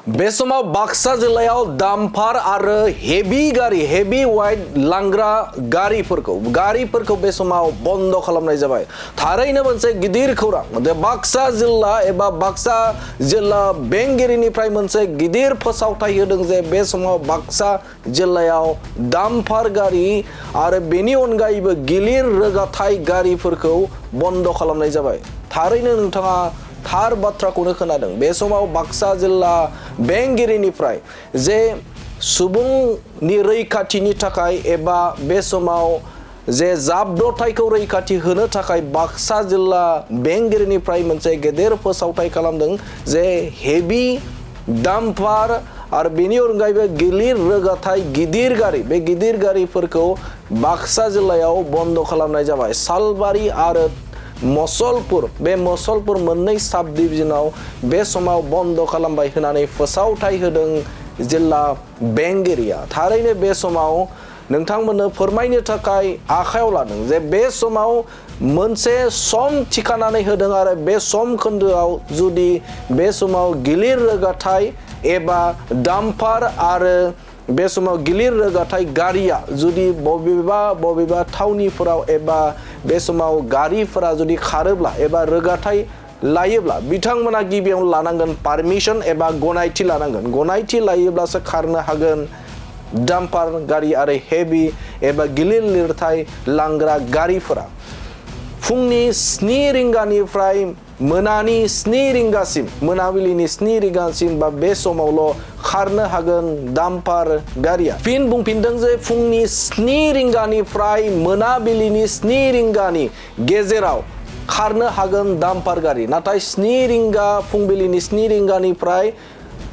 बे समाव बाक्सा जिल्लायाव डाम्पार आरो हेभि वाइड लांग्रा गारिफोरखौ बे समाव बन्द खालामनाय जाबाय। थारैनो मोनसे गिदिर खौरां। बाक्सा जिल्ला एबा बाक्सा जिल्ला बेंगिरिनिफ्राय मोनसे गिदिर फोसावथाय होदों जे बे समाव बाक्सा जिल्लायाव डाम्पार गारि आरो बेनि अनगायैबो गिलिर रोगाथाइ गारिफोरखौ बन्द खालामनाय जाबाय। थारैनो नोंथाङा थार बाथ्राखौनो खोनादों। बे समाव बाक्सा जिल्ला बेंगिरिनिफ्राय जे सुबुंनि रैखाथिनि थाखाय एबा बे समाव जे जाब्रबथायखौ रैखाथि होनो थाखाय बाक्सा जिल्ला बेंगिरिनिफ्राय मोनसे गेदेर फोसावथाय खालामदों जे हेभि डाम्पार आरो बेनि अनगायैबो गिलिर रोगाथाइ गिदिर गारि, बे गिदिर गारिफोरखौ बाक्सा जिल्लायाव बन्द खालामनाय जाबाय। सालबारि आरो मसलपुर, बे मसलपुर मोननै साब डिभिजनाव बे समाव बन्द खालामबाय होननानै फोसावथाय होदों जिल्ला बेंगिरिया। थारैनो बे समाव नोंथांमोननो फोरमायनो थाखाय आखायाव लादों जे बे समाव मोनसे सम थिखानानै होदों आरो बे सम खोन्दोआव जुदि बे समाव गिलिर रोगाथाइ एबा डाम्पार आरो बे समाव गिलिर रोगाथाइ गारिया जुदि बबेबा थावनिफोराव एबा बे समाव गारिफोरा जुदि खारोब्ला एबा रोगाथाइ लायोब्ला बिथांमोना गिबियावनो लानांगोन पारमिशन एबा गनायथि लानांगोन। गनायथि लायोब्लासो खारनो हागोन डाम्पार गारि आरो हेभि एबा गिलिर लिरथाय लांग्रा गारिफोरा। फुंनि 7 रिंगानिफ्राय मोनानि 7 रिंगासिम, मोनाबिलिनि 7 रिंगासिम बा बे समावल' खारनो हागोन डाम्पार गारिया। फिन बुंफिनदों जे फुंनि 7 रिंगानिफ्राय मोनाबिलिनि 7 रिंगानि गेजेराव खारनो हागोन डाम्पार गारि। नाथाय 7 रिंगा फुंबिलिनि 7 रिंगानिफ्राय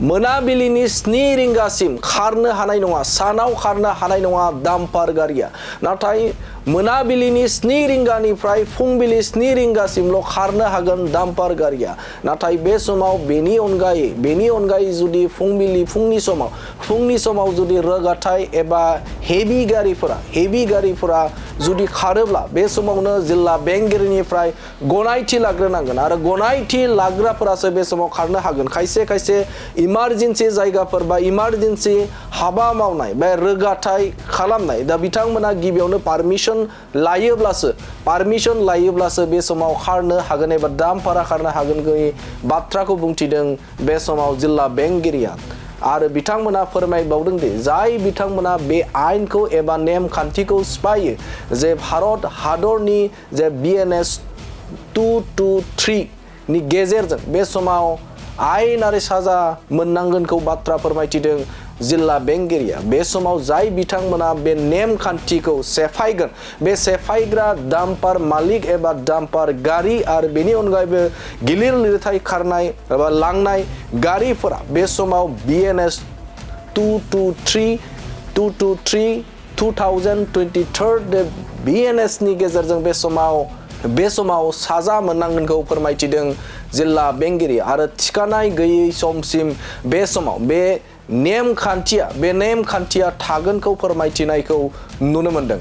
मोनाबिलिनि 7 रिंगासिम खारनो हानाय नङा, सानाव खारनो हानाय नङा डाम्पार गारिया। नाथाय मोनाबिलिनि 7 रिंगानिफ्राय फुंबिलि 7 रिंगासिमल' खारनो हागोन डाम्पार गारिया। नाथाय बे समाव बेनि अनगायै जुदि फुंनि समाव जुदि रोगाथाइ एबा हेभि गारिफोरा जुदि खारोब्ला बे समावनो जिल्ला बेंगिरिनिफ्राय गनायथि लाग्रोनांगोन आरो गनायथि लाग्राफोरासो बे समाव खारनो हागोन। खायसे इमारजेन्सि जायगाफोर बा इमारजेन्सि हाबा मावनाय बा रोगाथाइ खालामनाय, दा बिथांमोना गिबियावनो पारमिशन लायोब्लासो बे समाव खारनो हागोन एबा डाम्पारा खारनो हागोन बाथ्राखौ बुंथिदों बे समाव जिल्ला बेंगिरिया। आरो बिथांमोना फोरमायबावदों दि जाय बिथांमोना बे आयेनखौ एबा नेमखान्थिखौ सिफायो जे भारत हादरनि जे BNS 223 नि गेजेरजों बे समाव आयेनारि साजा मोननांगोनखौ बाथ्रा फोरमायथिदों जिल्ला बेंगिरिया। बे समाव जाय बिथांमोना बे नेमखान्थिखौ सेफायगोन, बे सेफायग्रा डाम्पार मालिक एबा डाम्पार गारि आरो बेनि अनगायैबो गिलिर लिरथाय खारनाय एबा लांनाय गारिफोरा बे समाव BNS 223 2023 BNS नि गेजेरजों बे समाव साजा मोननांगोनखौ फोरमायथिदों जिल्ला बेंगिरि। आरो थिखानाय गैयै समसिम बे समाव बे नेमखान्थिया थागोनखौ फोरमायथिनायखौ नुनो मोनदों।